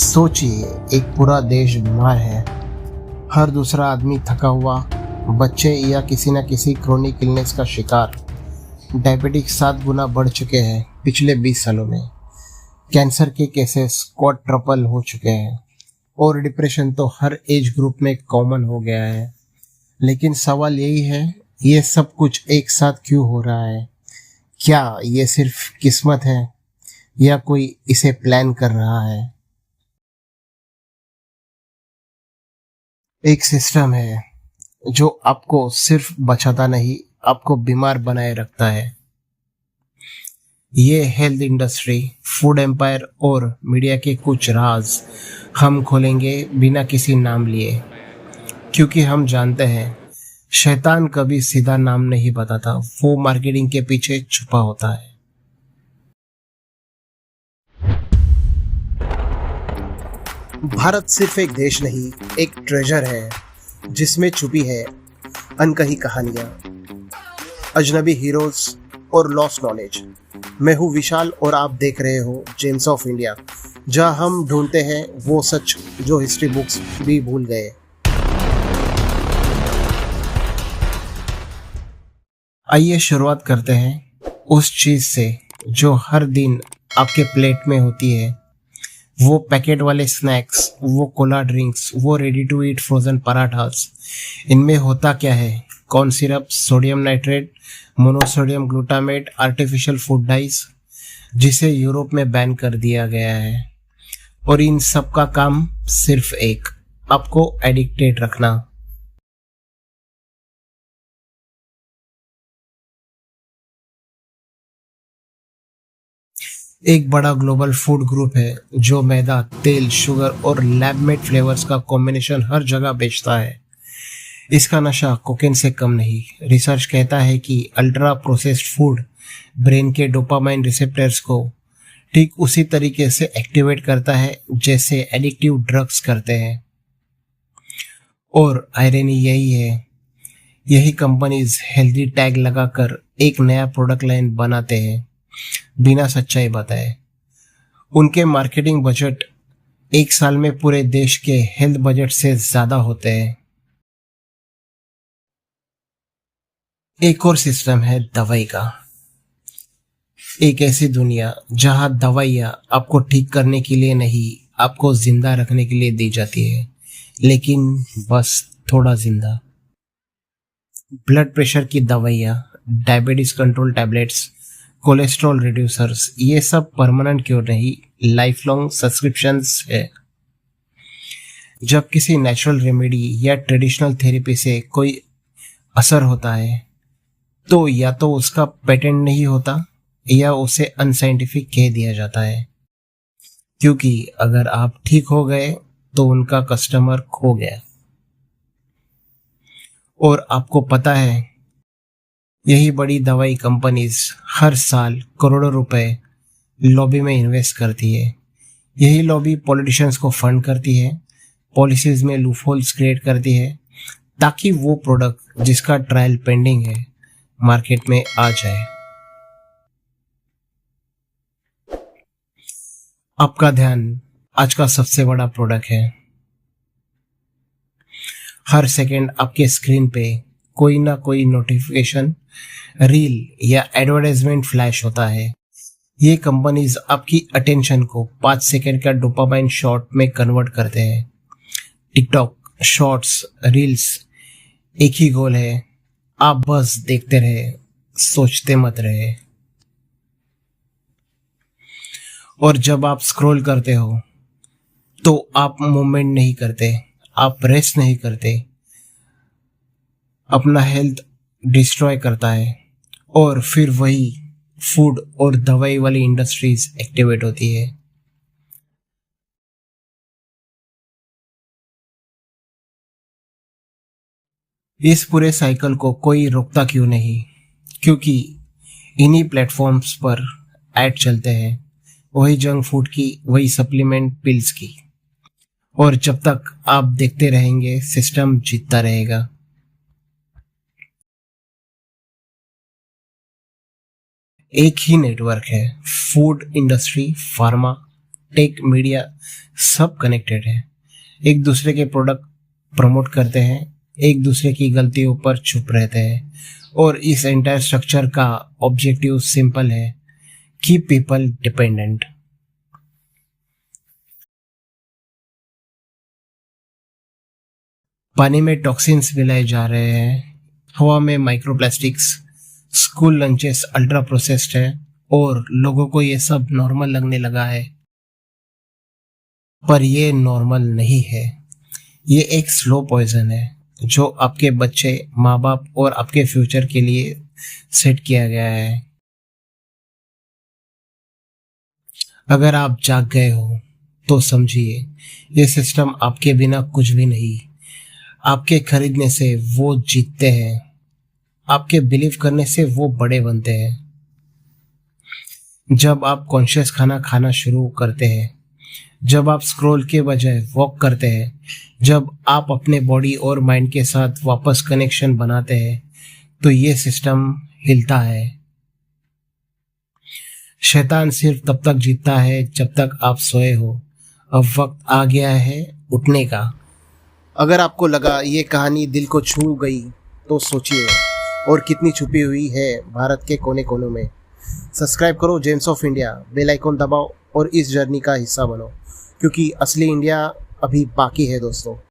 सोचिए, एक पूरा देश बीमार है। हर दूसरा आदमी थका हुआ, बच्चे या किसी न किसी क्रोनिक इलनेस का शिकार। डायबिटिक्स 7 गुना बढ़ चुके हैं पिछले 20 सालों में। कैंसर के केसेस क्वाड्रपल हो चुके हैं और डिप्रेशन तो हर एज ग्रुप में कॉमन हो गया है। लेकिन सवाल यही है, ये सब कुछ एक साथ क्यों हो रहा है? क्या ये सिर्फ किस्मत है या कोई इसे प्लान कर रहा है? एक सिस्टम है जो आपको सिर्फ बचाता नहीं, आपको बीमार बनाए रखता है। ये हेल्थ इंडस्ट्री, फूड एम्पायर और मीडिया के कुछ राज हम खोलेंगे बिना किसी नाम लिए, क्योंकि हम जानते हैं शैतान कभी सीधा नाम नहीं बताता, वो मार्केटिंग के पीछे छुपा होता है। भारत सिर्फ एक देश नहीं, एक ट्रेजर है जिसमें छुपी है अनकही कहानियां, अजनबी हीरोज और लॉस्ट नॉलेज। मैं हूं विशाल और आप देख रहे हो जेम्स ऑफ इंडिया, जहां हम ढूंढते हैं वो सच जो हिस्ट्री बुक्स भी भूल गए। आइए शुरुआत करते हैं उस चीज से जो हर दिन आपके प्लेट में होती है। वो पैकेट वाले स्नैक्स, वो कोला ड्रिंक्स, वो ready to eat frozen parathas. इनमें होता क्या है? Corn syrup, sodium nitrate, monosodium glutamate, artificial food dyes, जिसे यूरोप में बैन कर दिया गया है। और इन सब का काम सिर्फ एक, आपको एडिक्टेड रखना। एक बड़ा ग्लोबल फूड ग्रुप है जो मैदा, तेल, शुगर और लैब मेड फ्लेवर्स का कॉम्बिनेशन हर जगह बेचता है। इसका नशा कोकेन से कम नहीं। रिसर्च कहता है कि अल्ट्रा प्रोसेस्ड फूड ब्रेन के डोपामाइन रिसेप्टर्स को ठीक उसी तरीके से एक्टिवेट करता है जैसे एडिक्टिव ड्रग्स करते हैं। और आयरनी यही है, यही कंपनीज हेल्दी टैग लगाकर एक नया प्रोडक्ट लाइन बनाते हैं बिना सच्चाई बताए। उनके मार्केटिंग बजट एक साल में पूरे देश के हेल्थ बजट से ज्यादा होते हैं। एक और सिस्टम है दवाई का। एक ऐसी दुनिया जहां दवाइयाँ आपको ठीक करने के लिए नहीं, आपको जिंदा रखने के लिए दी जाती है, लेकिन बस थोड़ा जिंदा। ब्लड प्रेशर की दवाइयाँ, diabetes control tablets, cholesterol reducers, ये सब परमानेंट क्योर नहीं, लाइफ लॉन्ग सब्सक्रिप्शंस है। जब किसी नेचुरल रेमेडी या ट्रेडिशनल थेरेपी से कोई असर होता है, तो या तो उसका पेटेंट नहीं होता या उसे अनसाइंटिफिक कह दिया जाता है। क्योंकि अगर आप ठीक हो गए तो उनका कस्टमर खो गया। और आपको पता है, यही बड़ी दवाई कंपनीज हर साल करोड़ों रुपए लॉबी में इन्वेस्ट करती है। यही लॉबी पॉलिटिशियंस को फंड करती है, पॉलिसीज में लूपहोल्स क्रिएट करती है, ताकि वो प्रोडक्ट जिसका ट्रायल पेंडिंग है मार्केट में आ जाए। आपका ध्यान आज का सबसे बड़ा प्रोडक्ट है। हर सेकंड आपके स्क्रीन पे कोई ना कोई नोटिफिकेशन, रील या एडवर्टाइजमेंट फ्लैश होता है। ये कंपनीज आपकी अटेंशन को 5 सेकंड का डोपामाइन शॉट में कन्वर्ट करते हैं। टिकटॉक, शॉर्ट्स, रील्स, एक ही गोल है, आप बस देखते रहे, सोचते मत रहे। और जब आप स्क्रॉल करते हो तो आप मूवमेंट नहीं करते, आप रेस्ट नहीं करते, अपना हेल्थ डिस्ट्रॉय करता है। और फिर वही फूड और दवाई वाली इंडस्ट्रीज एक्टिवेट होती है। इस पूरे साइकिल को कोई रोकता क्यों नहीं? क्योंकि इन्हीं प्लेटफॉर्म्स पर ऐड चलते हैं, वही जंक फूड की, वही सप्लीमेंट पिल्स की। और जब तक आप देखते रहेंगे, सिस्टम जीतता रहेगा। एक ही नेटवर्क है, food industry, pharma, tech, media सब कनेक्टेड है। एक दूसरे के प्रोडक्ट प्रमोट करते हैं, एक दूसरे की गलतियों पर चुप रहते हैं, और इस एंटायर स्ट्रक्चर का ऑब्जेक्टिव सिंपल है, कीप पीपल डिपेंडेंट। पानी में टॉक्सिन्स मिलाए जा रहे हैं, हवा में microplastics, school lunches ultra processed है, और लोगों को ये सब नॉर्मल लगने लगा है। पर ये नॉर्मल नहीं है, ये एक स्लो पॉइजन है जो आपके बच्चे, माँ बाप और आपके फ्यूचर के लिए सेट किया गया है। अगर आप जाग गए हो तो समझिए, ये सिस्टम आपके बिना कुछ भी नहीं। आपके खरीदने से वो जीतते हैं, आपके बिलीव करने से वो बड़े बनते हैं। जब आप कॉन्शियस खाना खाना शुरू करते हैं, जब आप स्क्रॉल के बजाय वॉक करते हैं, जब आप अपने बॉडी और माइंड के साथ वापस कनेक्शन बनाते हैं, तो ये सिस्टम हिलता है। शैतान सिर्फ तब तक जीतता है जब तक आप सोए हो। अब वक्त आ गया है उठने का। अगर आपको लगा ये कहानी दिल को छू गई तो सोचिए, और कितनी छुपी हुई है भारत के कोने कोनों में। सब्सक्राइब करो gems of India, bell icon दबाओ और इस जर्नी का हिस्सा बनो, क्योंकि असली इंडिया अभी बाकी है दोस्तों।